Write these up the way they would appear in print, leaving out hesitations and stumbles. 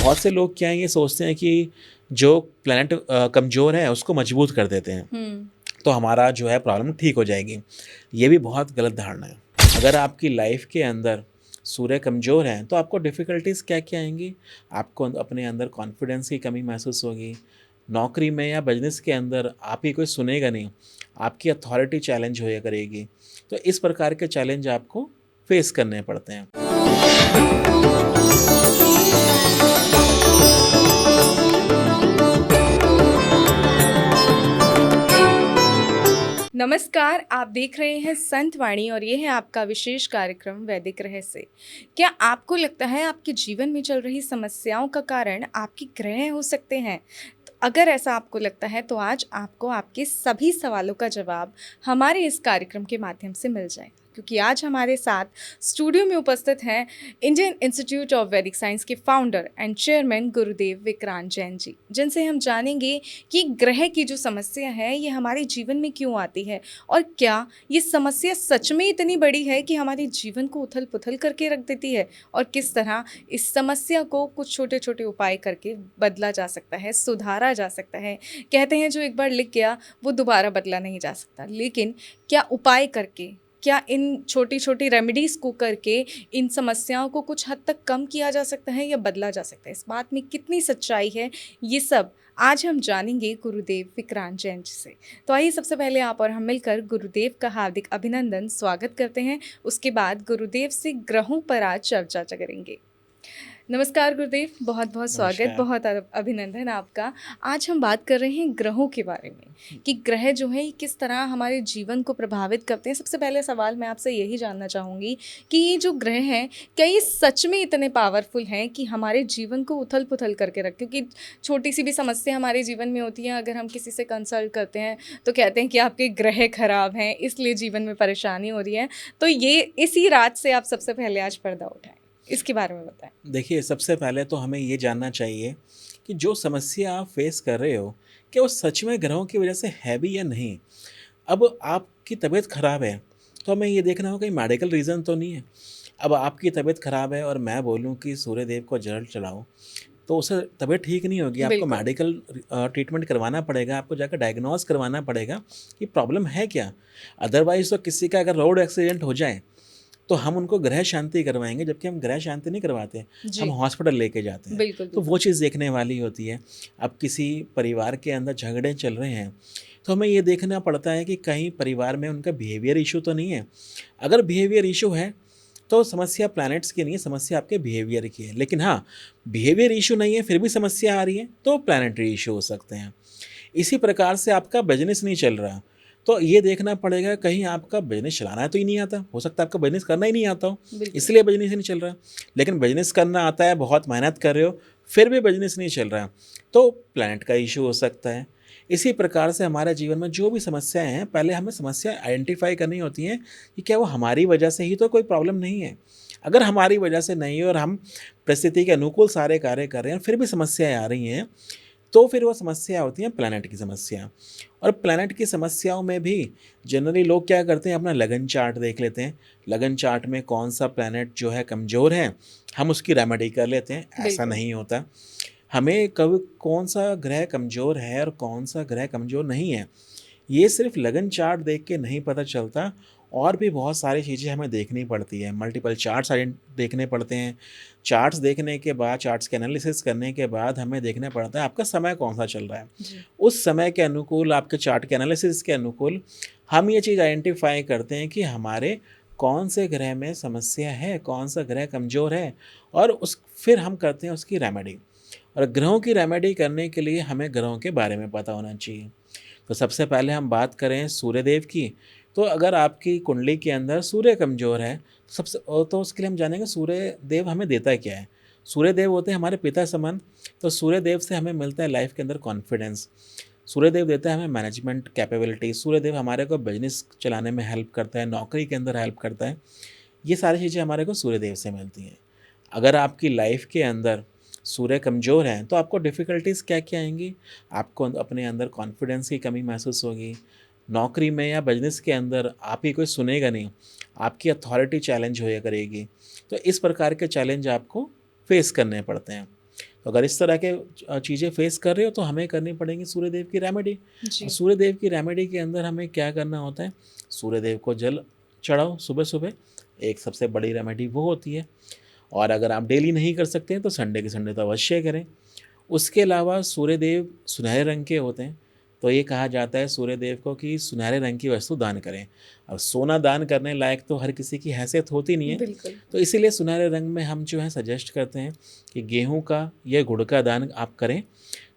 बहुत से लोग क्या है ये सोचते हैं कि जो प्लैनेट कमज़ोर है उसको मजबूत कर देते हैं, तो हमारा जो है प्रॉब्लम ठीक हो जाएगी। ये भी बहुत गलत धारणा है। अगर आपकी लाइफ के अंदर सूर्य कमज़ोर है तो आपको डिफ़िकल्टीज़ क्या-क्या आएँगी? आपको अपने अंदर कॉन्फिडेंस की कमी महसूस होगी। नौकरी में या बिज़नेस के अंदर आपकी कोई सुनेगा नहीं, आपकी अथॉरिटी चैलेंज होया करेगी। तो इस प्रकार के चैलेंज आपको फ़ेस करने पड़ते हैं। नमस्कार, आप देख रहे हैं संत वाणी और ये है आपका विशेष कार्यक्रम वैदिक रहस्य। क्या आपको लगता है आपके जीवन में चल रही समस्याओं का कारण आपके ग्रह हो सकते हैं? तो अगर ऐसा आपको लगता है तो आज आपको आपके सभी सवालों का जवाब हमारे इस कार्यक्रम के माध्यम से मिल जाएगा, क्योंकि आज हमारे साथ स्टूडियो में उपस्थित हैं इंडियन इंस्टीट्यूट ऑफ वैदिक साइंस के फाउंडर एंड चेयरमैन गुरुदेव विक्रांत जैन जी, जिनसे हम जानेंगे कि ग्रह की जो समस्या है ये हमारे जीवन में क्यों आती है और क्या ये समस्या सच में इतनी बड़ी है कि हमारे जीवन को उथल पुथल करके रख देती है, और किस तरह इस समस्या को कुछ छोटे छोटे उपाय करके बदला जा सकता है, सुधारा जा सकता है। कहते हैं जो एक बार लिख गया वो दोबारा बदला नहीं जा सकता, लेकिन क्या उपाय करके, क्या इन छोटी छोटी रेमेडीज़ को करके इन समस्याओं को कुछ हद तक कम किया जा सकता है या बदला जा सकता है? इस बात में कितनी सच्चाई है, ये सब आज हम जानेंगे गुरुदेव विक्रांत जैन जी से। तो आइए सबसे पहले आप और हम मिलकर गुरुदेव का हार्दिक अभिनंदन स्वागत करते हैं। उसके बाद गुरुदेव से ग्रहों पर आज चर्चा करेंगे। नमस्कार गुरुदेव, बहुत बहुत स्वागत, नमस्कार। बहुत अभिनंदन आपका। आज हम बात कर रहे हैं ग्रहों के बारे में कि ग्रह जो है किस तरह हमारे जीवन को प्रभावित करते हैं। सबसे पहले सवाल मैं आपसे यही जानना चाहूँगी कि ये जो ग्रह हैं क्या ये सच में इतने पावरफुल हैं कि हमारे जीवन को उथल पुथल करके रख, क्योंकि छोटी सी भी समस्या हमारे जीवन में होती है, अगर हम किसी से कंसल्ट करते हैं तो कहते हैं कि आपके ग्रह खराब हैं इसलिए जीवन में परेशानी हो रही है। तो ये इसी रात से आप सबसे पहले आज पर्दा उठाएं, इसके बारे में बताएं। देखिए, सबसे पहले तो हमें ये जानना चाहिए कि जो समस्या आप फेस कर रहे हो, क्या वो सच में ग्रहों की वजह से है भी या नहीं? अब आपकी तबीयत खराब है, तो हमें ये देखना होगा कि मेडिकल रीज़न तो नहीं है। अब आपकी तबीयत खराब है और मैं बोलूँ कि सूर्य देव को जल चढ़ाओ, तो उससे तबीयत ठीक नहीं होगी। आपको बिल्कुल। मेडिकल ट्रीटमेंट करवाना पड़ेगा, आपको जाकर डायग्नोज़ करवाना पड़ेगा कि प्रॉब्लम है क्या? अदरवाइज़ तो किसी का अगर रोड एक्सीडेंट हो जाए, तो हम उनको ग्रह शांति करवाएँगे, जबकि हम ग्रह शांति नहीं करवाते, हम जी, हॉस्पिटल लेके जाते हैं। बिल्कुल, तो बिल्कुल। वो चीज़ देखने वाली होती है। अब किसी परिवार के अंदर झगड़े चल रहे हैं, तो हमें ये देखना पड़ता है कि कहीं परिवार में उनका बिहेवियर इश्यू तो नहीं है। अगर बिहेवियर इश्यू है, तो समस्या प्लैनेट्स की नहीं है, समस्या आपके बिहेवियर की है। लेकिन हाँ, बिहेवियर इश्यू नहीं है, फिर भी समस्या आ रही है, तो प्लैनेटरी इश्यू हो सकते हैं। इसी प्रकार से आपका बिज़नेस नहीं चल रहा, तो ये देखना पड़ेगा कहीं आपका बिज़नेस चलाना तो ही नहीं आता। हो सकता है आपका बिज़नेस करना ही नहीं आता हो, बिल्कुल। इसलिए बिज़नेस ही नहीं चल रहा। लेकिन बिज़नेस करना आता है, बहुत मेहनत कर रहे हो, फिर भी बिज़नेस नहीं चल रहा, तो प्लैनेट का इश्यू हो सकता है। इसी प्रकार से हमारे जीवन में जो भी समस्याएँ हैं, पहले हमें समस्या आइडेंटिफ़ाई करनी होती हैं कि क्या वो हमारी वजह से ही तो कोई प्रॉब्लम नहीं है। अगर हमारी वजह से नहीं है और हम परिस्थिति के अनुकूल सारे कार्य कर रहे हैं, फिर भी समस्याएँ आ रही हैं, तो फिर वो समस्या होती है प्लैनेट की समस्या। और प्लैनेट की समस्याओं में भी जनरली लोग क्या करते हैं, अपना लगन चार्ट देख लेते हैं। लगन चार्ट में कौन सा प्लैनेट जो है कमज़ोर है, हम उसकी रेमेडी कर लेते हैं। ऐसा बिल्कुल। नहीं होता। हमें कब कौन सा ग्रह कमज़ोर है और कौन सा ग्रह कमज़ोर नहीं है, ये सिर्फ लगन चार्ट देख के नहीं पता चलता। और भी बहुत सारी चीज़ें हमें देखनी पड़ती है, मल्टीपल चार्ट्स देखने पड़ते हैं। चार्ट्स देखने के बाद, चार्ट्स के एनालिसिस करने के बाद हमें देखना पड़ता है आपका समय कौन सा चल रहा है। जी। उस समय के अनुकूल, आपके चार्ट के एनालिसिस के अनुकूल हम ये चीज़ आइडेंटिफाई करते हैं कि हमारे कौन से ग्रह में समस्या है, कौन सा ग्रह कमज़ोर है, और फिर हम करते हैं उसकी रेमेडी। और ग्रहों की रेमेडी करने के लिए हमें ग्रहों के बारे में पता होना चाहिए। तो सबसे पहले हम बात करें सूर्यदेव की, तो अगर आपकी कुंडली के अंदर सूर्य कमज़ोर है, तो उसके लिए हम जानेंगे सूर्य देव हमें देता क्या है। सूर्य देव होते हैं हमारे पिता समान। तो सूर्य देव से हमें मिलता है लाइफ के अंदर कॉन्फिडेंस। सूर्य देव देता है हमें मैनेजमेंट कैपेबिलिटी। सूर्य देव हमारे को बिजनेस चलाने में हेल्प करता है, नौकरी के अंदर हेल्प करता है। ये सारी चीज़ें हमारे को सूर्य देव से मिलती हैं। अगर आपकी लाइफ के अंदर सूर्य कमज़ोर हैं, तो आपको डिफ़िकल्टीज़ क्या-क्या आएँगी? आपको अपने अंदर कॉन्फिडेंस की कमी महसूस होगी। नौकरी में या बिज़नेस के अंदर आपकी कोई सुनेगा नहीं, आपकी अथॉरिटी चैलेंज होया करेगी। तो इस प्रकार के चैलेंज आपको फ़ेस करने पड़ते हैं। तो अगर इस तरह के चीज़ें फेस कर रहे हो तो हमें करनी पड़ेंगी सूर्यदेव की रेमेडी। और जी। सूर्यदेव की रेमेडी के अंदर हमें क्या करना होता है, सूर्यदेव को जल चढ़ाओ सुबह सुबह, एक सबसे बड़ी रेमेडी वो होती है। और अगर आप डेली नहीं कर सकते हैं तो संडे के संडे तो अवश्य करें। उसके अलावा सूर्यदेव सुनहरे रंग के होते हैं, तो ये कहा जाता है सूर्यदेव को कि सुनहरे रंग की वस्तु दान करें। अब सोना दान करने लायक तो हर किसी की हैसियत होती नहीं है, बिल्कुल। तो इसीलिए सुनहरे रंग में हम जो है सजेस्ट करते हैं कि गेहूं का या गुड़ का दान आप करें,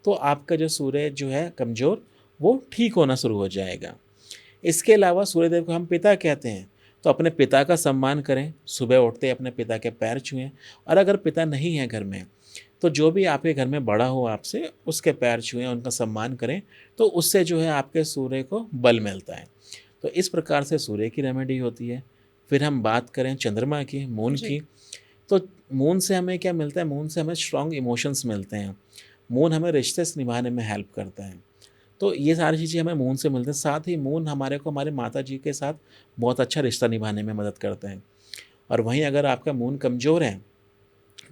तो आपका जो सूर्य जो है कमज़ोर वो ठीक होना शुरू हो जाएगा। इसके अलावा सूर्यदेव को हम पिता कहते हैं, तो अपने पिता का सम्मान करें, सुबह उठते अपने पिता के पैर छुएं। और अगर पिता नहीं है घर में, तो जो भी आपके घर में बड़ा हो आपसे उसके पैर छुएं, उनका सम्मान करें, तो उससे जो है आपके सूर्य को बल मिलता है। तो इस प्रकार से सूर्य की रेमेडी होती है। फिर हम बात करें चंद्रमा की, मून जी। की, तो मून से हमें क्या मिलता है, मून से हमें स्ट्रॉन्ग इमोशंस मिलते हैं। मून हमें रिश्ते से निभाने में हेल्प करता है। तो ये सारी चीज़ें हमें मून से मिलती हैं। साथ ही मून हमारे को हमारे माता जी के साथ बहुत अच्छा रिश्ता निभाने में मदद करता है। और वहीं अगर आपका मून कमज़ोर है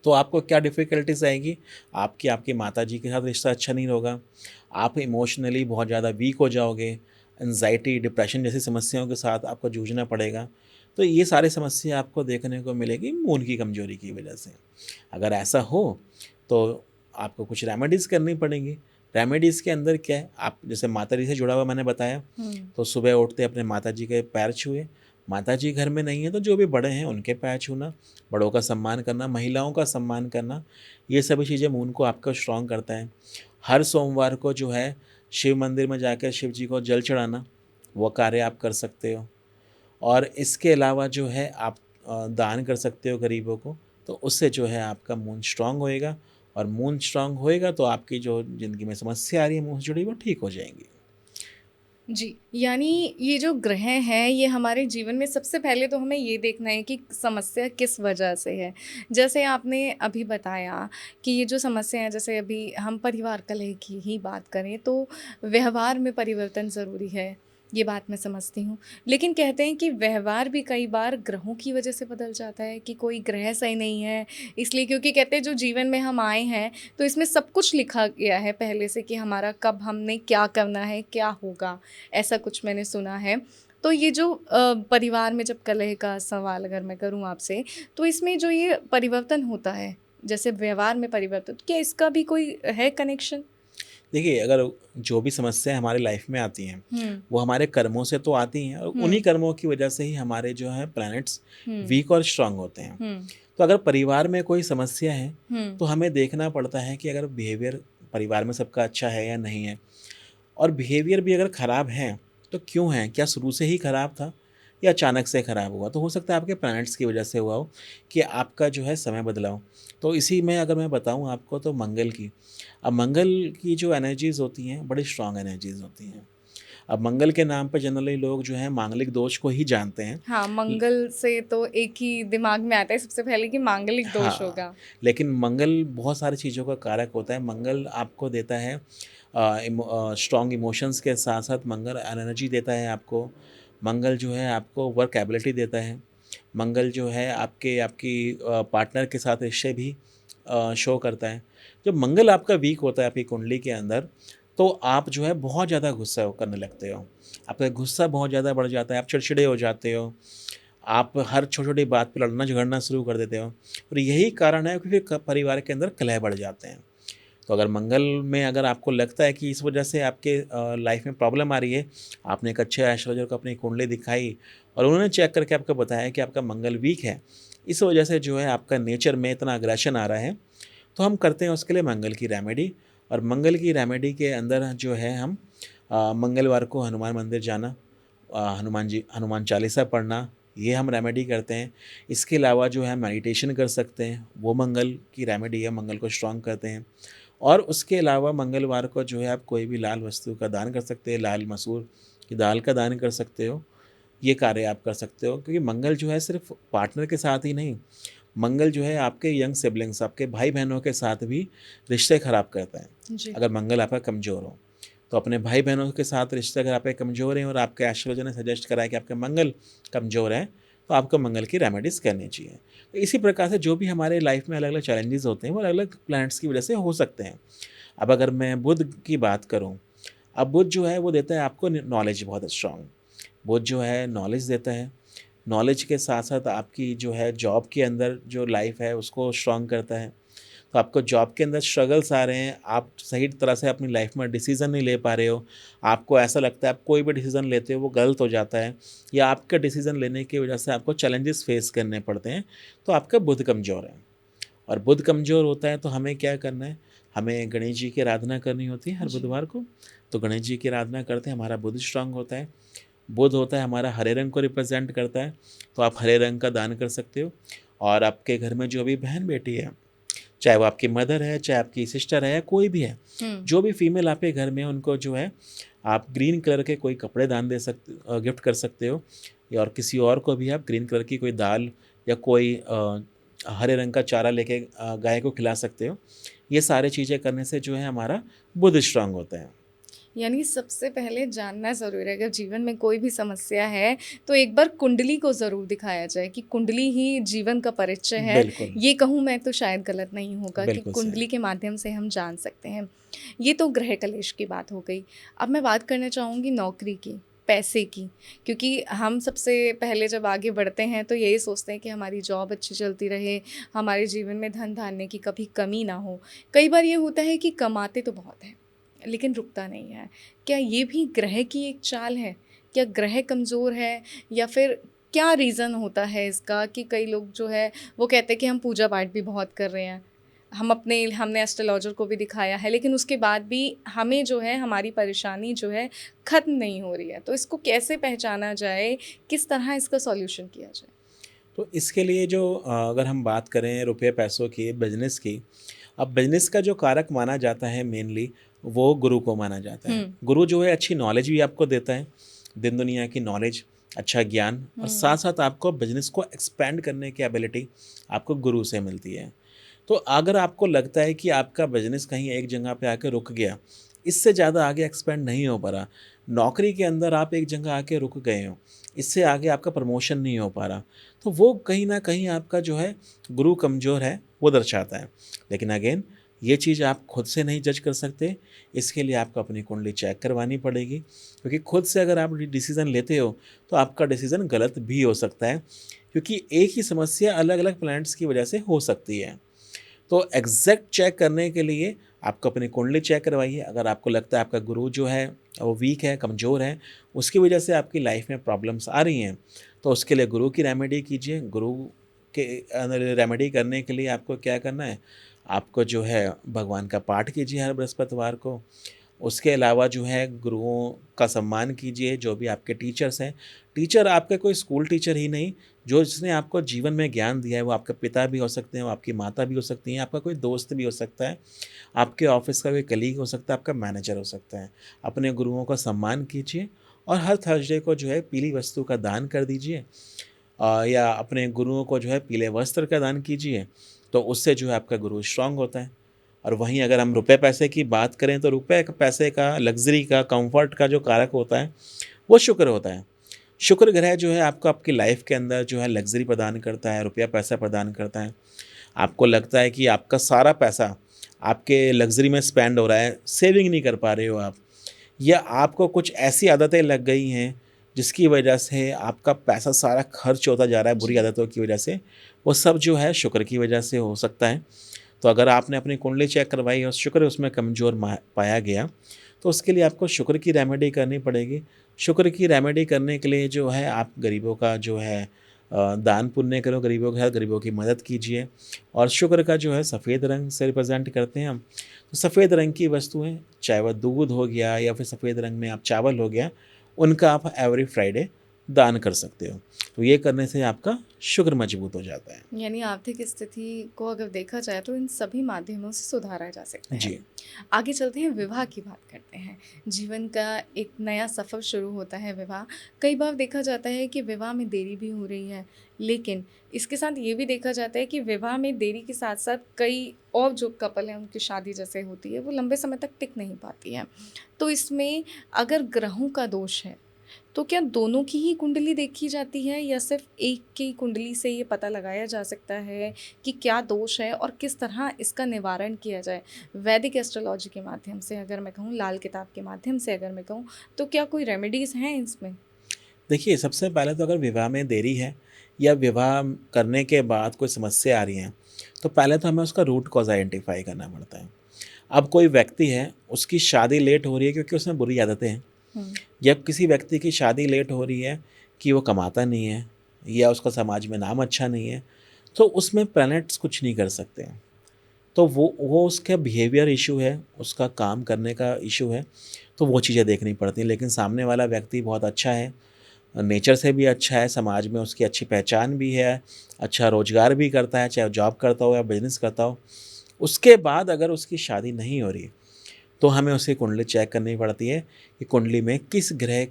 तो आपको क्या डिफ़िकल्टीज़ आएगी, आपकी आपकी माता जी के साथ रिश्ता अच्छा नहीं होगा, आप इमोशनली बहुत ज़्यादा वीक हो जाओगे, एंग्ज़ायटी, डिप्रेशन जैसी समस्याओं के साथ आपको जूझना पड़ेगा। तो ये सारी समस्या आपको देखने को मिलेगी मून की कमज़ोरी की वजह से। अगर ऐसा हो तो आपको कुछ रेमेडीज़ करनी पड़ेंगी। रेमेडीज़ के अंदर क्या है, आप जैसे माता जी से जुड़ा हुआ मैंने बताया, तो सुबह उठते अपने माता जी के पैर छुए। माता जी घर में नहीं है तो जो भी बड़े हैं उनके पैर छूना, बड़ों का सम्मान करना, महिलाओं का सम्मान करना, ये सभी चीज़ें मून को आपको स्ट्रॉन्ग करता है। हर सोमवार को जो है शिव मंदिर में जाकर शिव जी को जल चढ़ाना, वो कार्य आप कर सकते हो। और इसके अलावा जो है आप दान कर सकते हो गरीबों को, तो उससे जो है आपका मून स्ट्रॉन्ग होएगा। और मून स्ट्रॉन्ग होएगा तो आपकी जो ज़िंदगी में समस्या आ रही है मून से जुड़ी, वो ठीक हो जाएंगी। जी, यानी ये जो ग्रह हैं, ये हमारे जीवन में सबसे पहले तो हमें ये देखना है कि समस्या किस वजह से है। जैसे आपने अभी बताया कि ये जो समस्या है, जैसे अभी हम परिवार कलह की ही बात करें, तो व्यवहार में परिवर्तन ज़रूरी है, ये बात मैं समझती हूँ। लेकिन कहते हैं कि व्यवहार भी कई बार ग्रहों की वजह से बदल जाता है कि कोई ग्रह सही नहीं है, इसलिए क्योंकि कहते हैं जो जीवन में हम आए हैं, तो इसमें सब कुछ लिखा गया है पहले से कि हमारा कब हमने क्या करना है, क्या होगा। ऐसा कुछ मैंने सुना है। तो ये जो परिवार में जब कलह का सवाल अगर मैं करूँ आपसे, तो इसमें जो ये परिवर्तन होता है, जैसे व्यवहार में परिवर्तन, क्या इसका भी कोई है कनेक्शन? देखिए, अगर जो भी समस्याएँ हमारी लाइफ में आती हैं, हुँ, वो हमारे कर्मों से तो आती हैं, और उन्हीं हुँ, कर्मों की वजह से ही हमारे जो है प्लैनेट्स हुँ, वीक और स्ट्रांग होते हैं। हुँ, तो अगर परिवार में कोई समस्या है, हुँ, तो हमें देखना पड़ता है कि अगर बिहेवियर परिवार में सबका अच्छा है या नहीं है। और बिहेवियर भी अगर ख़राब है, तो क्यों है? क्या शुरू से ही ख़राब था या अचानक से ख़राब हुआ? तो हो सकता है आपके प्लैनेट्स की वजह से हुआ हो कि आपका जो है समय बदला हो। तो इसी में अगर मैं बताऊँ आपको तो मंगल की, अब मंगल की जो एनर्जीज़ होती हैं, बड़ी स्ट्रॉन्ग एनर्जीज़ होती हैं। अब मंगल के नाम पे जनरली लोग जो है मांगलिक दोष को ही जानते हैं। हाँ, ल मंगल से तो एक ही दिमाग में आता है सबसे पहले कि मांगलिक दोष हाँ, होगा। लेकिन मंगल बहुत सारी चीज़ों का कारक होता है। मंगल आपको देता है स्ट्रॉन्ग इमोशंस के साथ-साथ मंगल एनर्जी देता है आपको। मंगल जो है आपको वर्क एबिलिटी देता है। मंगल जो है आपकी पार्टनर के साथ रिश्ते भी शो करता है। जब मंगल आपका वीक होता है आपकी कुंडली के अंदर, तो आप जो है बहुत ज़्यादा गुस्सा करने लगते हो। आपका गुस्सा बहुत ज़्यादा बढ़ जाता है, आप चिड़चिड़े हो जाते हो। आप हर छोटी-छोटी बात पे लड़ना झगड़ना शुरू कर देते हो, और यही कारण है कि फिर परिवार के अंदर कलह बढ़ जाते हैं। तो अगर मंगल में अगर आपको लगता है कि इस वजह से आपके लाइफ में प्रॉब्लम आ रही है, आपने एक अच्छे एस्ट्रोलॉजर को अपनी कुंडली दिखाई और उन्होंने चेक करके आपको बताया कि आपका मंगल वीक है, इस वजह से जो है आपका नेचर में इतना अग्रेशन आ रहा है, तो हम करते हैं उसके लिए मंगल की रेमेडी। और मंगल की रेमेडी के अंदर जो है हम मंगलवार को हनुमान मंदिर जाना, हनुमान चालीसा पढ़ना, ये हम रेमेडी करते हैं। इसके अलावा जो है मेडिटेशन कर सकते हैं, वो मंगल की रेमेडी है, मंगल को स्ट्रॉन्ग करते हैं। और उसके अलावा मंगलवार को जो है आप कोई भी लाल वस्तु का दान कर सकते हैं, लाल मसूर की दाल का दान कर सकते हो। ये कार्य आप कर सकते हो, क्योंकि मंगल जो है सिर्फ पार्टनर के साथ ही नहीं, मंगल जो है आपके यंग सिबलिंग्स, आपके भाई-बहनों के साथ भी रिश्ते ख़राब करता है, जी। अगर मंगल आपका कमज़ोर हो। तो अपने भाई-बहनों के साथ रिश्ते अगर आपके कमज़ोर हैं और आपके एस्ट्रोलॉजर ने सजेस्ट करा है कि आपका मंगल कमज़ोर है, तो आपको मंगल की रेमेडीज़ करनी चाहिए। तो इसी प्रकार से जो भी हमारे लाइफ में अलग-अलग चैलेंजेस होते हैं वो अलग-अलग प्लैनेट्स की वजह से हो सकते हैं। अब अगर मैं बुध की बात करूँ, अब बुध जो है वो देता है आपको नॉलेज बहुत स्ट्रॉन्ग। बुध जो है नॉलेज देता है। नॉलेज के साथ-साथ आपकी जो है जॉब के अंदर जो लाइफ है उसको स्ट्रॉन्ग करता है। तो आपको जॉब के अंदर स्ट्रगल्स आ रहे हैं, आप सही तरह से अपनी लाइफ में डिसीज़न नहीं ले पा रहे हो, आपको ऐसा लगता है आप कोई भी डिसीज़न लेते हो वो गलत हो जाता है या आपके डिसीज़न लेने की वजह से आपको चैलेंजेस फेस करने पड़ते हैं, तो आपका बुध कमज़ोर है। और बुध कमज़ोर होता है तो हमें क्या करना है, हमें गणेश जी की आराधना करनी होती है हर जी। बुधवार को। तो गणेश जी की आराधना करते हैं, हमारा बुध स्ट्रांग होता है। बुध होता है हमारा हरे रंग को रिप्रेजेंट करता है, तो आप हरे रंग का दान कर सकते हो। और आपके घर में जो भी बहन-बेटी है, चाहे वो आपकी मदर है, चाहे आपकी सिस्टर है, कोई भी है, हुँ। जो भी फीमेल आपके घर में है उनको जो है आप ग्रीन कलर के कोई कपड़े दान दे सकते गिफ्ट कर सकते हो या और किसी और को भी आप ग्रीन कलर की कोई दाल या कोई हरे रंग का चारा लेके गाय को खिला सकते हो। ये सारी चीज़ें करने से जो है हमारा बुध स्ट्रांग होता है। यानी सबसे पहले जानना ज़रूरी है, अगर जीवन में कोई भी समस्या है, तो एक बार कुंडली को ज़रूर दिखाया जाए कि कुंडली ही जीवन का परिचय है। बिल्कुल, ये कहूँ मैं तो शायद गलत नहीं होगा कि बिल्कुल सही। कुंडली के माध्यम से हम जान सकते हैं। ये तो ग्रह कलेश की बात हो गई। अब मैं बात करना चाहूँगी नौकरी की, पैसे की, क्योंकि हम सबसे पहले जब आगे बढ़ते हैं तो यही सोचते हैं कि हमारी जॉब अच्छी चलती रहे, हमारे जीवन में धन-धान्य की कभी कमी ना हो। कई बार ये होता है कि कमाते तो बहुत हैं, लेकिन रुकता नहीं है। क्या ये भी ग्रह की एक चाल है? क्या ग्रह कमज़ोर है या फिर क्या रीज़न होता है इसका कि कई लोग जो है वो कहते हैं कि हम पूजा-पाठ भी बहुत कर रहे हैं। हमने एस्ट्रोलॉजर को भी दिखाया है, लेकिन उसके बाद भी हमें जो है हमारी परेशानी जो है ख़त्म नहीं हो रही है। तो इसको कैसे पहचाना जाए? किस तरह इसका सॉल्यूशन किया जाए? तो इसके लिए जो अगर हम बात करें रुपए पैसों की, बिज़नेस की, अब बिज़नेस का जो कारक माना जाता है मेनली वो गुरु को माना जाता है। हुँ, गुरु जो है अच्छी नॉलेज भी आपको देता है, दिन दुनिया की नॉलेज, अच्छा ज्ञान और हुँ। साथ-साथ आपको बिज़नेस को एक्सपेंड करने की एबिलिटी आपको गुरु से मिलती है। तो अगर आपको लगता है कि आपका बिज़नेस कहीं एक जगह पे आके रुक गया, इससे ज़्यादा आगे एक्सपेंड नहीं हो पा रहा, नौकरी के अंदर आप एक जगह आके रुक गए हो, इससे आगे आपका प्रमोशन नहीं हो पा रहा, तो वो कहीं न कहीं आपका जो है गुरु कमज़ोर है, वो दर्शाता है। लेकिन अगेन ये चीज़ आप खुद से नहीं जज कर सकते, इसके लिए आपको अपनी कुंडली चेक करवानी पड़ेगी, क्योंकि खुद से अगर आप डिसीज़न लेते हो, तो आपका डिसीज़न गलत भी हो सकता है, क्योंकि एक ही समस्या अलग-अलग प्लैनेट्स की वजह से हो सकती है। तो एग्जैक्ट चेक करने के लिए आपको अपनी कुंडली चेक करवाइए। अगर आपको लगता है आपका गुरु जो है वो वीक है, कमज़ोर है, उसकी वजह से आपकी लाइफ में प्रॉब्लम्स आ रही हैं, तो उसके लिए गुरु की रेमेडी कीजिए। गुरु के रेमेडी करने के लिए आपको क्या करना है, आपको जो है भगवान का पाठ कीजिए हर बृहस्पतिवार को। उसके अलावा जो है गुरुओं का सम्मान कीजिए, जो भी आपके टीचर्स हैं। टीचर आपके कोई स्कूल टीचर ही नहीं, जो जिसने आपको जीवन में ज्ञान दिया है, वो आपके पिता भी हो सकते हैं, वो आपकी माता भी हो सकती हैं, आपका कोई दोस्त भी हो सकता है, आपके ऑफ़िस का कोई कलीग हो सकता है, आपका मैनेजर हो सकता है। अपने गुरुओं का सम्मान कीजिए और हर थर्सडे को जो है पीली वस्तु का दान कर दीजिए या अपने गुरुओं को जो है पीले वस्त्र का दान कीजिए, तो उससे जो है आपका गुरु स्ट्रॉन्ग होता है। और वहीं अगर हम रुपए पैसे की बात करें तो रुपए पैसे का, लग्ज़री का, कम्फ़र्ट का जो कारक होता है, वो शुक्र होता है। शुक्र ग्रह जो है आपको आपकी लाइफ के अंदर जो है लग्ज़री प्रदान करता है, रुपया पैसा प्रदान करता है। आपको लगता है कि आपका सारा पैसा आपके लग्ज़री में स्पेंड हो रहा है, सेविंग नहीं कर पा रहे हो आप, या आपको कुछ ऐसी आदतें लग गई हैं जिसकी वजह से आपका पैसा सारा खर्च होता जा रहा है बुरी जी। आदतों की वजह से, वो सब जो है शुक्र की वजह से हो सकता है। तो अगर आपने अपनी कुंडली चेक करवाई और शुक्र उसमें कमज़ोर पाया गया, तो उसके लिए आपको शुक्र की रेमेडी करनी पड़ेगी। शुक्र की रेमेडी करने के लिए जो है आप गरीबों का जो है दान पुण्य करो, गरीबों के साथ गरीबों की मदद कीजिए। और शुक्र का जो है सफ़ेद रंग से रिप्रेजेंट करते हैं हम, तो सफ़ेद रंग की वस्तुएं, चाहे वह दूध हो गया या फिर सफ़ेद रंग में आप चावल हो गया, उनका आप एवरी फ्राइडे दान कर सकते हो। तो ये करने से आपका शुक्र मजबूत हो जाता है। यानी आर्थिक स्थिति को अगर देखा जाए तो इन सभी माध्यमों से सुधारा जा सकता है। जी। आगे चलते हैं, विवाह की बात करते हैं। जीवन का एक नया सफ़र शुरू होता है विवाह। कई बार देखा जाता है कि विवाह में देरी भी हो रही है, लेकिन इसके साथ ये भी देखा जाता है कि विवाह में देरी के साथ-साथ कई और जो कपल हैं उनकी शादी जैसे होती है वो लंबे समय तक टिक नहीं पाती है। तो इसमें अगर ग्रहों का दोष है, तो क्या दोनों की ही कुंडली देखी जाती है या सिर्फ एक की कुंडली से ये पता लगाया जा सकता है कि क्या दोष है और किस तरह इसका निवारण किया जाए? वैदिक एस्ट्रोलॉजी के माध्यम से अगर मैं कहूँ, लाल किताब के माध्यम से अगर मैं कहूँ, तो क्या कोई रेमेडीज़ हैं इसमें? देखिए, सबसे पहले तो अगर विवाह में देरी है या विवाह करने के बाद कोई समस्या आ रही है, तो पहले तो हमें उसका रूट कॉज़ आइडेंटिफ़ाई करना पड़ता है। अब कोई व्यक्ति है, उसकी शादी लेट हो रही है क्योंकि उसमें बुरी आदतें हैं, हुँ, या किसी व्यक्ति की शादी लेट हो रही है कि वो कमाता नहीं है या उसका समाज में नाम अच्छा नहीं है, तो उसमें प्लैनेट्स कुछ नहीं कर सकते हैं। तो वो उसका बिहेवियर इश्यू है, उसका काम करने का इश्यू है, तो वो चीज़ें देखनी पड़ती हैं। लेकिन सामने वाला व्यक्ति बहुत अच्छा है, नेचर से भी अच्छा है, समाज में उसकी अच्छी पहचान भी है, अच्छा रोज़गार भी करता है, चाहे जॉब करता हो या बिज़नेस करता हो। उसके बाद अगर उसकी शादी नहीं हो रही, तो हमें उसकी कुंडली चेक करनी पड़ती है कि कुंडली में किस ग्रह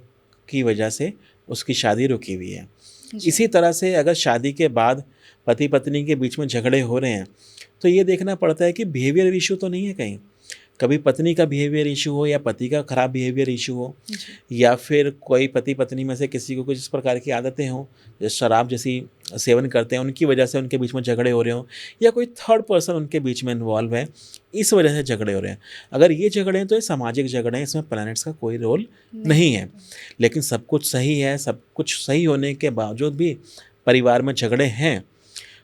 की वजह से उसकी शादी रुकी हुई है। जी। इसी तरह से अगर शादी के बाद पति-पत्नी के बीच में झगड़े हो रहे हैं, तो ये देखना पड़ता है कि बिहेवियर इश्यू तो नहीं है कहीं। कभी पत्नी का बिहेवियर इश्यू हो या पति का खराब बिहेवियर इश्यू हो, जी। या फिर कोई पति-पत्नी में से किसी को कुछ इस प्रकार की आदतें हों, जैसे शराब जैसी सेवन करते हैं, उनकी वजह से उनके बीच में झगड़े हो रहे हों, या कोई थर्ड पर्सन उनके बीच में इन्वॉल्व है, इस वजह से झगड़े हो रहे हैं। अगर ये झगड़े हैं, तो ये सामाजिक झगड़े हैं, इसमें प्लैनेट्स का कोई रोल नहीं नहीं है। होता। लेकिन सब कुछ सही है, सब कुछ सही होने के बावजूद भी परिवार में झगड़े हैं,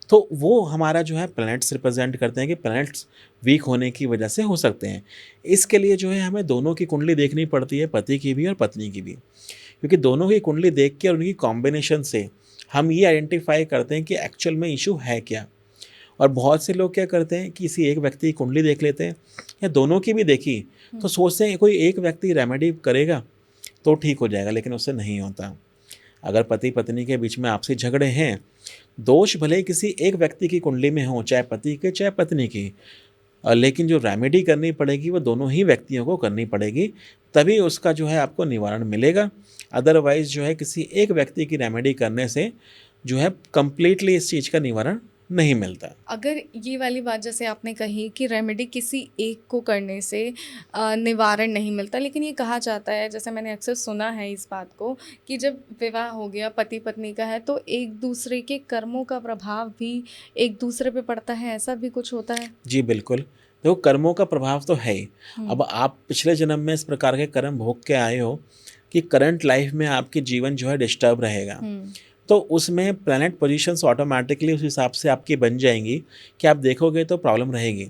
तो वो हमारा जो है प्लैनेट्स रिप्रेजेंट करते हैं कि प्लैनेट्स वीक होने की वजह से हो सकते हैं। इसके लिए जो है हमें दोनों की कुंडली देखनी पड़ती है, पति की भी और पत्नी की भी। क्योंकि दोनों की कुंडली देख के और उनकी कॉम्बिनेशन से हम ये आइडेंटिफ़ाई करते हैं कि एक्चुअल में इश्यू है क्या? और बहुत से लोग क्या करते हैं, किसी एक व्यक्ति की कुंडली देख लेते हैं या दोनों की भी देखी, तो हुँ, सोचते हैं कोई एक व्यक्ति रेमेडी करेगा तो ठीक हो जाएगा, लेकिन उससे नहीं होता। अगर पति-पत्नी के बीच में आपसी झगड़े हैं, दोष भले ही किसी एक व्यक्ति की कुंडली में हो, चाहे पति के, चाहे पत्नी की, लेकिन जो रेमेडी करनी पड़ेगी वो दोनों ही व्यक्तियों को करनी पड़ेगी, तभी उसका जो है आपको निवारण मिलेगा। अदरवाइज़ जो है किसी एक व्यक्ति की रेमेडी करने से जो है कंप्लीटली इस चीज़ का निवारण नहीं मिलता। अगर ये वाली बात जैसे आपने कही कि रेमेडी किसी एक को करने से निवारण नहीं मिलता, लेकिन ये कहा जाता है, जैसे मैंने अक्सर सुना है इस बात को, कि जब विवाह हो गया पति पत्नी का है तो एक दूसरे के कर्मों का प्रभाव भी एक दूसरे पे पड़ता है, ऐसा भी कुछ होता है? जी, बिल्कुल। देखो, कर्मों का प्रभाव तो है ही। हुँ, अब आप पिछले जन्म में इस प्रकार के कर्म भोग के आए हो कि करंट लाइफ़ में आपकी जीवन जो है डिस्टर्ब रहेगा। हुँ, तो उसमें प्लैनेट पोज़ीशंस ऑटोमैटिकली उस हिसाब से आपकी बन जाएँगी कि आप देखोगे तो प्रॉब्लम रहेगी।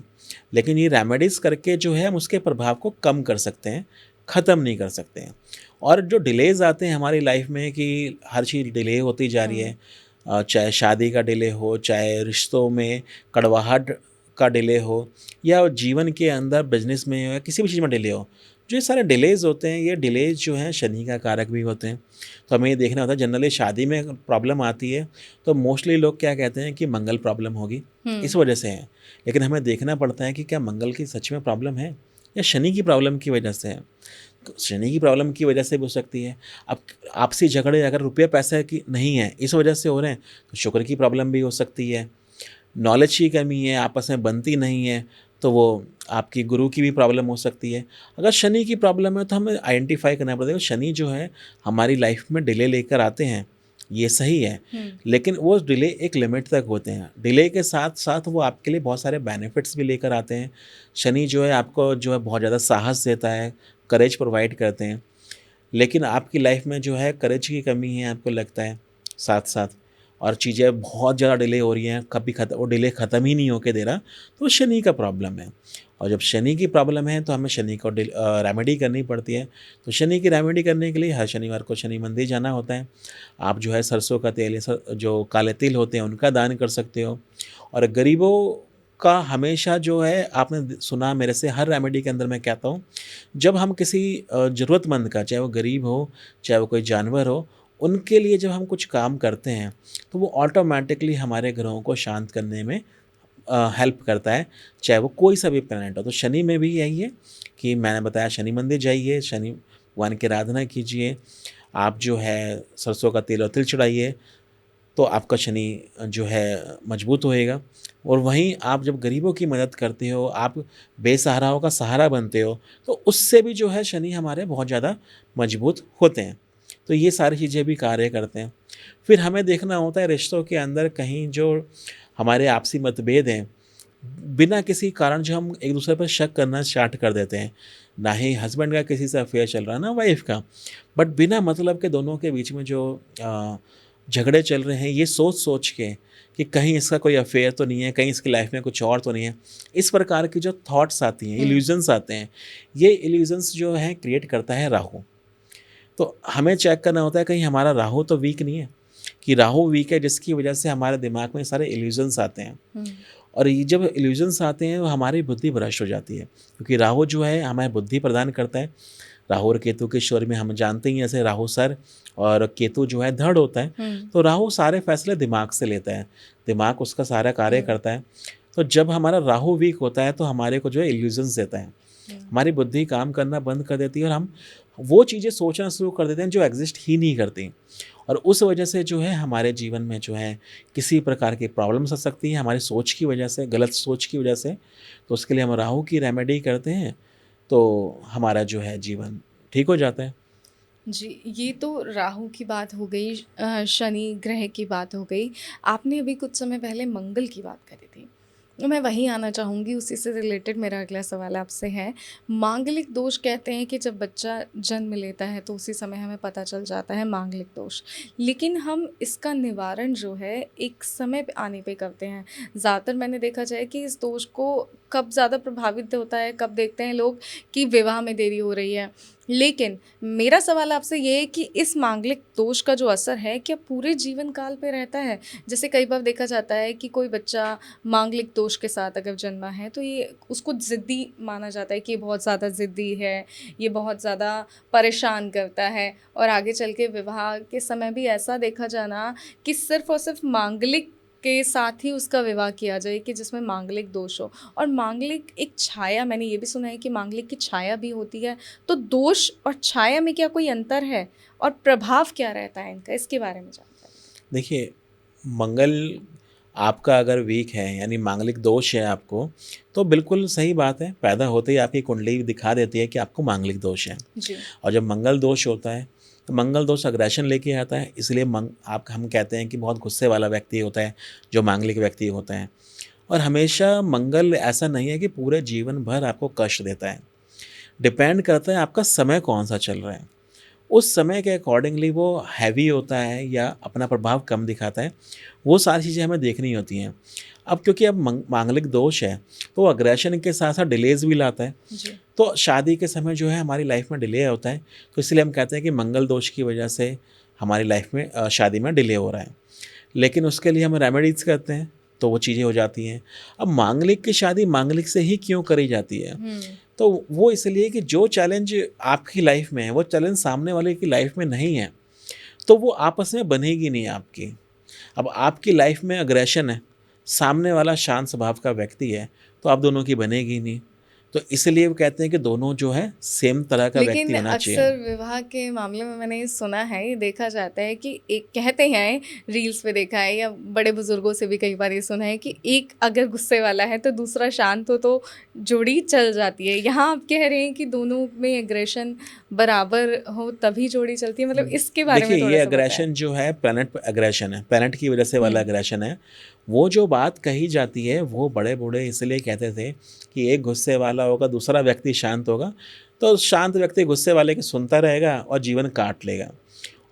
लेकिन ये रेमेडीज़ करके जो है हम उसके प्रभाव को कम कर सकते हैं, ख़त्म नहीं कर सकते हैं। और जो डिलेज़ आते हैं हमारी लाइफ़ में कि हर चीज़ डिले होती जा रही हुँ, है, चाहे शादी का डिले हो, चाहे रिश्तों में कड़वाहट का डिले हो, या जीवन के अंदर बिज़नेस में या किसी भी चीज़ में डिले हो। जो ये सारे डिलेज़ होते हैं, ये डिलेज़ जो हैं शनि का कारक भी होते हैं। तो हमें ये देखना होता है, जनरली शादी में प्रॉब्लम आती है तो मोस्टली लोग क्या कहते हैं कि मंगल प्रॉब्लम होगी, हुँ, इस वजह से है। लेकिन हमें देखना पड़ता है कि क्या मंगल की सच में प्रॉब्लम है या शनि की प्रॉब्लम की वजह से है। तो शनि की प्रॉब्लम की वजह से भी हो सकती है। अब आपसी झगड़े अगर रुपये पैसे की नहीं है, इस वजह से हो रहे हैं, तो शुक्र की प्रॉब्लम भी हो सकती है। नॉलेज की कमी है, आपस में बनती नहीं है, तो वो आपकी गुरु की भी प्रॉब्लम हो सकती है। अगर शनि की प्रॉब्लम है तो हमें आइडेंटिफ़ाई करना पड़ेगा, शनि जो है हमारी लाइफ में डिले लेकर आते हैं, ये सही है। हुँ, लेकिन वो डिले एक लिमिट तक होते हैं। डिले के साथ-साथ वो आपके लिए बहुत सारे बेनिफिट्स भी लेकर आते हैं। शनि जो है आपको जो है बहुत ज़्यादा साहस देता है, करेज प्रोवाइड करते हैं। लेकिन आपकी लाइफ में जो है करेज की कमी है, आपको लगता है साथ-साथ, और चीज़ें बहुत ज़्यादा डिले हो रही हैं, कभी वो डिले ख़त्म ही नहीं होके दे रहा, तो शनि का प्रॉब्लम है। और जब शनि की प्रॉब्लम है तो हमें शनि को रेमेडी करनी पड़ती है। तो शनि की रेमेडी करने के लिए हर शनिवार को शनि मंदिर जाना होता है। आप जो है सरसों का तेल या जो काले तिल होते हैं उनका दान कर सकते हो। और गरीबों का हमेशा जो है, आपने सुना मेरे से, हर रेमेडी के अंदर मैं कहता हूँ, जब हम किसी ज़रूरतमंद का, चाहे वो गरीब हो, चाहे वो कोई जानवर हो, उनके लिए जब हम कुछ काम करते हैं, तो वो ऑटोमैटिकली हमारे ग्रहों को शांत करने में हेल्प करता है, चाहे वो कोई सा भी प्लैनेट हो। तो शनि में भी यही है कि मैंने बताया, शनि मंदिर जाइए, शनि भगवान की आराधना कीजिए, आप जो है सरसों का तेल और तिल चढ़ाइए, तो आपका शनि जो है मजबूत होएगा। और वहीं आप जब गरीबों की मदद करते हो, आप बेसहाराओं का सहारा बनते हो, तो उससे भी जो है शनि हमारे बहुत ज़्यादा मजबूत होते हैं। तो ये सारी चीज़ें भी कार्य करते हैं। फिर हमें देखना होता है रिश्तों के अंदर कहीं जो हमारे आपसी मतभेद हैं, बिना किसी कारण जो हम एक दूसरे पर शक करना स्टार्ट कर देते हैं। ना ही हस्बैंड का किसी से अफेयर चल रहा, ना वाइफ का, बट बिना मतलब के दोनों के बीच में जो झगड़े चल रहे हैं, ये सोच के कि कहीं इसका कोई अफेयर तो नहीं है, कहीं इसकी लाइफ में कुछ और तो नहीं है। इस प्रकार की जो थॉट्स आती हैं, इल्यूजन्स आते हैं, ये इल्यूजन्स जो हैं क्रिएट करता है राहु। तो हमें चेक करना होता है कहीं हमारा राहु तो वीक नहीं है, कि राहु वीक है जिसकी वजह से हमारे दिमाग में सारे इल्यूजन्स आते हैं। और ये जब इल्यूजन्स आते हैं, वो हमारी बुद्धि भ्रष्ट हो जाती है, क्योंकि राहु जो है हमें बुद्धि प्रदान करता है। राहु और केतु के स्वर में हम जानते ही हैं, जैसे राहु सर और केतु जो है धड़ होता है। तो राहु सारे फैसले दिमाग से लेता है, दिमाग उसका सारा कार्य करता है। तो जब हमारा राहु वीक होता है तो हमारे को जो है इल्यूजन्स देता है, हमारी बुद्धि काम करना बंद कर देती है और हम वो चीज़ें सोचना शुरू कर देते हैं जो एग्जिस्ट ही नहीं करती। और उस वजह से जो है हमारे जीवन में जो है किसी प्रकार की प्रॉब्लम्स आ सकती हैं हमारी सोच की वजह से, गलत सोच की वजह से। तो उसके लिए हम राहु की रेमेडी करते हैं, तो हमारा जो है जीवन ठीक हो जाता है। जी, ये तो राहु की बात हो गई, शनि ग्रह की बात हो गई। आपने अभी कुछ समय पहले मंगल की बात करी थी। तो मैं वहीं आना चाहूँगी, उसी से रिलेटेड मेरा अगला सवाल आपसे है। मांगलिक दोष कहते हैं कि जब बच्चा जन्म लेता है तो उसी समय हमें पता चल जाता है मांगलिक दोष। लेकिन हम इसका निवारण जो है एक समय पे आने पे करते हैं। ज़्यादातर मैंने देखा जाए कि इस दोष को कब ज़्यादा प्रभावित होता है, कब देखते हैं लोग कि विवाह में देरी हो रही है। लेकिन मेरा सवाल आपसे ये है कि इस मांगलिक दोष का जो असर है क्या पूरे जीवन काल पे रहता है? जैसे कई बार देखा जाता है कि कोई बच्चा मांगलिक दोष के साथ अगर जन्मा है तो ये उसको ज़िद्दी माना जाता है कि ये बहुत ज़्यादा ज़िद्दी है, ये बहुत ज़्यादा परेशान करता है। और आगे चल के विवाह के समय भी ऐसा देखा जाना कि सिर्फ़ और सिर्फ मांगलिक के साथ ही उसका विवाह किया जाए कि जिसमें मांगलिक दोष हो। और मांगलिक एक छाया, मैंने ये भी सुना है कि मांगलिक की छाया भी होती है। तो दोष और छाया में क्या कोई अंतर है और प्रभाव क्या रहता है इनका, इसके बारे में जानकारी। देखिए, मंगल आपका अगर वीक है यानी मांगलिक दोष है आपको, तो बिल्कुल सही बात है, पैदा होते ही आपकी कुंडली दिखा देती है कि आपको मांगलिक दोष है। जी। और जब मंगल दोष होता है तो मंगल दोष अग्रेशन लेके आता है, इसलिए हम कहते हैं कि बहुत गुस्से वाला व्यक्ति होता है जो मांगलिक व्यक्ति होता है। और हमेशा मंगल ऐसा नहीं है कि पूरे जीवन भर आपको कष्ट देता है, डिपेंड करता है आपका समय कौन सा चल रहा है, उस समय के अकॉर्डिंगली वो हैवी होता है या अपना प्रभाव कम दिखाता है। वो सारी चीज़ें हमें देखनी होती हैं। अब क्योंकि अब मांगलिक दोष है तो अग्रेशन के साथ साथ डिलेज भी लाता है। जी। तो शादी के समय जो है हमारी लाइफ में डिले होता है, तो इसलिए हम कहते हैं कि मंगल दोष की वजह से हमारी लाइफ में शादी में डिले हो रहा है। लेकिन उसके लिए हम रेमेडीज़ करते हैं तो वो चीज़ें हो जाती हैं। अब मांगलिक की शादी मांगलिक से ही क्यों करी जाती है? तो वो इसलिए कि जो चैलेंज आपकी लाइफ में है वो चैलेंज सामने वाले की लाइफ में नहीं है, तो वो आपस में बनेगी नहीं आपकी। अब आपकी लाइफ में अग्रेशन है, सामने वाला शांत स्वभाव का व्यक्ति है, तो आप दोनों की बनेगी नहीं। तो इसलिए वो कहते हैं कि दोनों जो है सेम तरह का व्यक्ति लेकिन होना चाहिए। अक्सर विवाह के मामले में मैंने ये सुना है, ये देखा जाता है कि एक कहते हैं, रील्स पे देखा है या बड़े बुजुर्गों से भी कई बार ये सुना है कि एक अगर गुस्से वाला है तो दूसरा शांत हो तो जोड़ी चल जाती है। यहाँ आप कह रहे हैं कि दोनों में एग्रेशन बराबर हो तभी जोड़ी चलती है, मतलब इसके बारे में देखिए, थोड़ा ये सा बताएं। अग्रेशन जो है प्लैनेट अग्रेशन है, प्लैनेट की वजह से वाला अग्रेशन है। वो जो बात कही जाती है वो बड़े बूढ़े इसलिए कहते थे कि एक गुस्से वाला होगा, दूसरा व्यक्ति शांत होगा, तो शांत व्यक्ति गुस्से वाले की सुनता रहेगा और जीवन काट लेगा।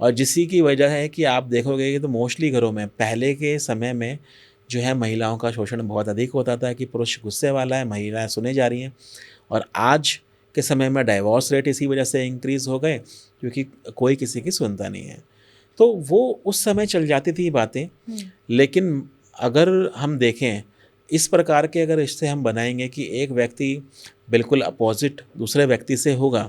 और जिसी की वजह है कि आप देखोगे कि तो मोस्टली घरों में पहले के समय में जो है महिलाओं का शोषण बहुत अधिक होता था कि पुरुष गुस्से वाला है, महिलाएं सुने जा रही हैं। और आज के समय में डाइवोर्स रेट इसी वजह से इंक्रीज़ हो गए क्योंकि कोई किसी की सुनता नहीं है। तो वो उस समय चल जाती थी बातें। लेकिन अगर हम देखें इस प्रकार के अगर रिश्ते हम बनाएंगे कि एक व्यक्ति बिल्कुल अपोजिट दूसरे व्यक्ति से होगा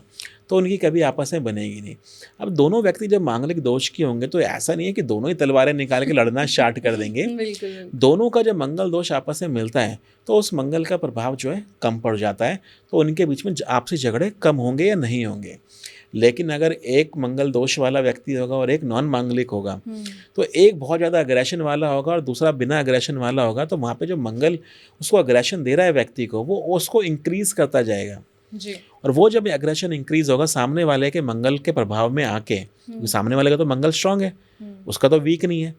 तो उनकी कभी आपस में बनेगी नहीं। अब दोनों व्यक्ति जब मांगलिक दोष के होंगे तो ऐसा नहीं है कि दोनों ही तलवारें निकाल के लड़ना स्टार्ट कर देंगे। बिल्कुल। दोनों का जब मंगल दोष आपस में मिलता है तो उस मंगल का प्रभाव जो है कम पड़ जाता है, तो उनके बीच में आपसी झगड़े कम होंगे या नहीं होंगे। लेकिन अगर एक मंगल दोष वाला व्यक्ति होगा और एक नॉन मांगलिक होगा तो एक बहुत ज़्यादा अग्रेशन वाला होगा और दूसरा बिना अग्रेशन वाला होगा, तो वहाँ पे जो मंगल उसको अग्रेशन दे रहा है व्यक्ति को वो उसको इंक्रीज़ करता जाएगा। जी। और वो जब एग्रेशन इंक्रीज होगा सामने वाले के मंगल के प्रभाव में आके, क्योंकि सामने वाले का तो मंगल स्ट्रांग है, उसका तो वीक नहीं है,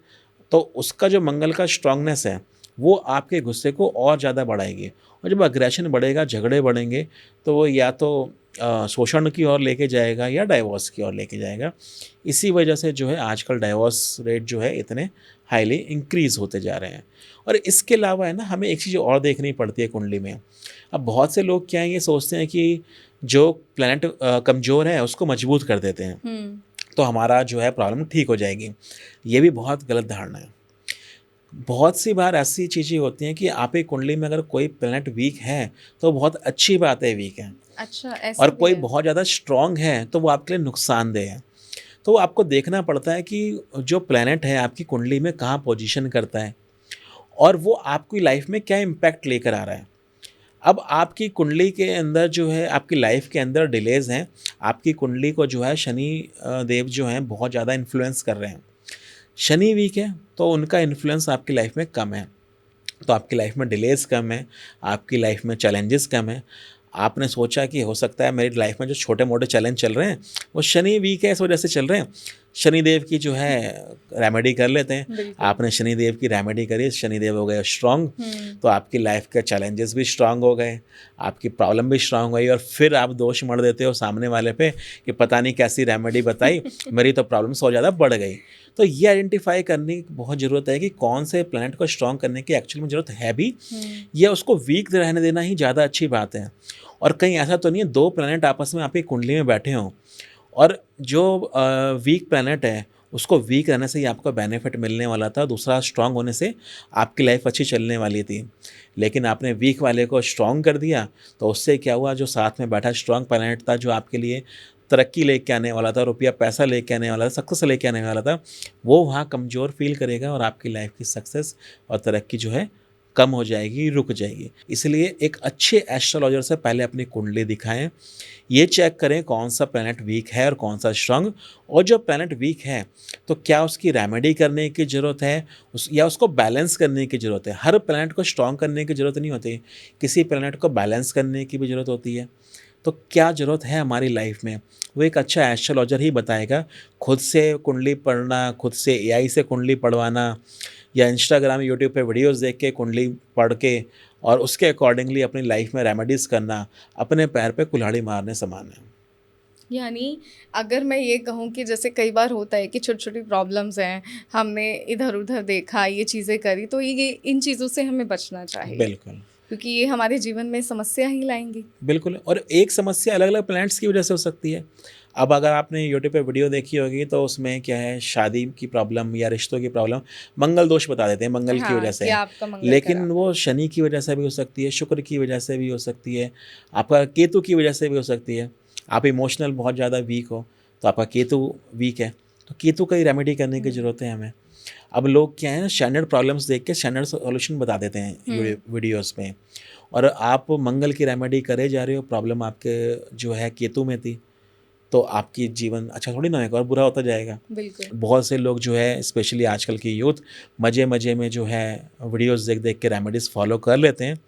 तो उसका जो मंगल का स्ट्रांगनेस है वो आपके गुस्से को और ज़्यादा बढ़ाएगी। और जब अग्रेशन बढ़ेगा, झगड़े बढ़ेंगे, तो वो या तो शोषण की ओर लेके जाएगा या डाइवोर्स की ओर लेके जाएगा। इसी वजह से जो है आजकल डाइवोर्स रेट जो है इतने हाईली इंक्रीज़ होते जा रहे हैं। और इसके अलावा है ना, हमें एक चीज़ और देखनी पड़ती है कुंडली में। अब बहुत से लोग क्या है, ये सोचते हैं कि जो प्लैनेट कमज़ोर है उसको मजबूत कर देते हैं तो हमारा जो है प्रॉब्लम ठीक हो जाएगी। ये भी बहुत गलत धारणा है। बहुत सी बार ऐसी चीज़ें होती हैं कि आप एक कुंडली में अगर कोई प्लैनेट वीक है तो बहुत अच्छी बात है वीक है, अच्छा, ऐसा और भी कोई है? बहुत ज़्यादा स्ट्रांग है तो वो आपके लिए नुकसानदेह है। तो आपको देखना पड़ता है कि जो प्लैनेट है आपकी कुंडली में कहाँ पोजीशन करता है और वो आपकी लाइफ में क्या इम्पैक्ट लेकर आ रहा है। अब आपकी कुंडली के अंदर जो है, आपकी लाइफ के अंदर डिलेज़ हैं, आपकी कुंडली को जो है शनि देव जो हैं बहुत ज़्यादा इन्फ्लुएंस कर रहे हैं। शनि वीक है तो उनका इन्फ्लुएंस आपकी लाइफ में कम है, तो आपकी लाइफ में डिलेज़ कम है, आपकी लाइफ में चैलेंजेस कम है। आपने सोचा कि हो सकता है मेरी लाइफ में जो छोटे-मोटे चैलेंज चल रहे हैं, वो शनि वीक है इस वजह से चल रहे हैं। शनिदेव की जो है रेमेडी कर लेते हैं। बिल्कुल। आपने शनिदेव की रेमेडी करी, शनिदेव हो गए स्ट्रॉन्ग, तो आपकी लाइफ के चैलेंजेस भी स्ट्रॉन्ग हो गए, आपकी प्रॉब्लम भी स्ट्रॉन्ग हुई, और फिर आप दोष मढ़ देते हो सामने वाले पे कि पता नहीं कैसी रेमेडी बताई, मेरी तो प्रॉब्लम्स और ज़्यादा बढ़ गई। तो ये आइडेंटिफाई करने की बहुत ज़रूरत है कि कौन से प्लैनेट को स्ट्रॉन्ग करने की एक्चुअल में ज़रूरत है भी, या उसको वीक रहने देना ही ज़्यादा अच्छी बात है। और कहीं ऐसा तो नहीं है 2 प्लैनेट आपस में आपकी कुंडली में बैठे हों और जो वीक प्लैनेट है उसको वीक रहने से ही आपको बेनिफिट मिलने वाला था, दूसरा स्ट्रांग होने से आपकी लाइफ अच्छी चलने वाली थी। लेकिन आपने वीक वाले को स्ट्रांग कर दिया, तो उससे क्या हुआ, जो साथ में बैठा स्ट्रांग प्लैनेट था, जो आपके लिए तरक्की लेके आने वाला था, रुपया पैसा लेके आने वाला था, सक्सेस लेके आने वाला था, वो वहाँ कमज़ोर फील करेगा और आपकी लाइफ की सक्सेस और तरक्की जो है कम हो जाएगी, रुक जाएगी। इसलिए एक अच्छे एस्ट्रोलॉजर से पहले अपनी कुंडली दिखाएं, ये चेक करें कौन सा प्लैनेट वीक है और कौन सा स्ट्रांग, और जो प्लैनेट वीक है तो क्या उसकी रेमेडी करने की ज़रूरत है या उसको बैलेंस करने की ज़रूरत है। हर प्लैनेट को स्ट्रांग करने की ज़रूरत नहीं होती, किसी प्लैनेट को बैलेंस करने की भी ज़रूरत होती है। तो क्या ज़रूरत है हमारी लाइफ में, वो एक अच्छा एस्ट्रोलॉजर ही बताएगा। खुद से कुंडली पढ़ना, खुद से एआई से कुंडली पढ़वाना, या इंस्टाग्राम यूट्यूब पे वीडियोस देख के कुंडली पढ़ के और उसके अकॉर्डिंगली अपनी लाइफ में रेमेडीज़ करना, अपने पैर पे कुल्हाड़ी मारने समान है। यानी अगर मैं ये कहूँ कि जैसे कई बार होता है कि छोटी-छोटी प्रॉब्लम्स हैं, हमने इधर-उधर देखा, ये चीज़ें करी, तो ये इन चीज़ों से हमें बचना चाहिए, बिल्कुल, क्योंकि ये हमारे जीवन में समस्या ही लाएँगी। बिल्कुल। और एक समस्या अलग-अलग प्लैनेट्स की वजह से हो सकती है। अब अगर आपने यूट्यूब पे वीडियो देखी होगी तो उसमें क्या है, शादी की प्रॉब्लम या रिश्तों की प्रॉब्लम, मंगल दोष बता देते हैं, मंगल की हाँ, वजह से कि है। आपका मंगल लेकिन खराब। वो शनि की वजह से भी हो सकती है, शुक्र की वजह से भी हो सकती है, आपका केतु की वजह से भी हो सकती है। आप इमोशनल बहुत ज़्यादा वीक हो तो आपका केतु वीक है, तो केतु का ही रेमेडी करने की ज़रूरत है हमें। अब लोग क्या है ना, स्टैंडर्ड प्रॉब्लम्स देख के स्टैंडर्ड सॉल्यूशन बता देते हैं वीडियोज़ में, और आप मंगल की रेमेडी करे जा रहे हो, प्रॉब्लम आपके जो है केतु में थी, तो आपकी जीवन अच्छा थोड़ी ना होगा और बुरा होता जाएगा। बिल्कुल। बहुत से लोग जो है, स्पेशली आजकल की यूथ, मज़े-मज़े में जो है वीडियोज़ देख-देख के रेमेडीज़ फ़ॉलो कर लेते हैं,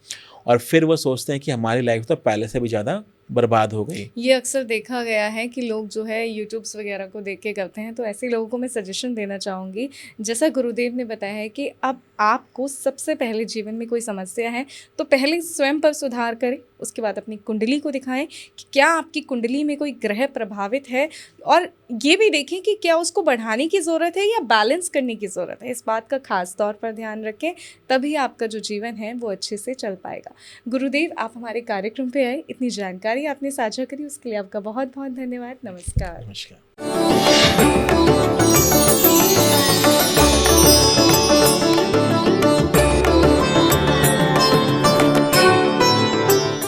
और फिर वो सोचते हैं कि हमारी लाइफ तो पहले से भी ज़्यादा बर्बाद हो गई। ये अक्सर देखा गया है कि लोग जो है यूट्यूब्स वगैरह को देख के करते हैं, तो ऐसे लोगों को मैं सजेशन देना चाहूँगी, जैसा गुरुदेव ने बताया है कि अब आपको सबसे पहले जीवन में कोई समस्या है तो पहले स्वयं पर सुधार करें, उसके बाद अपनी कुंडली को दिखाएं कि क्या आपकी कुंडली में कोई ग्रह प्रभावित है, और ये भी देखें कि क्या उसको बढ़ाने की ज़रूरत है या बैलेंस करने की ज़रूरत है। इस बात का खास तौर पर ध्यान रखें, तभी आपका जो जीवन है वो अच्छे से चल पाएगा। गुरुदेव, आप हमारे कार्यक्रम पे आए, इतनी जानकारी आपने साझा करी, उसके लिए आपका बहुत बहुत धन्यवाद। नमस्कार। नमस्कार।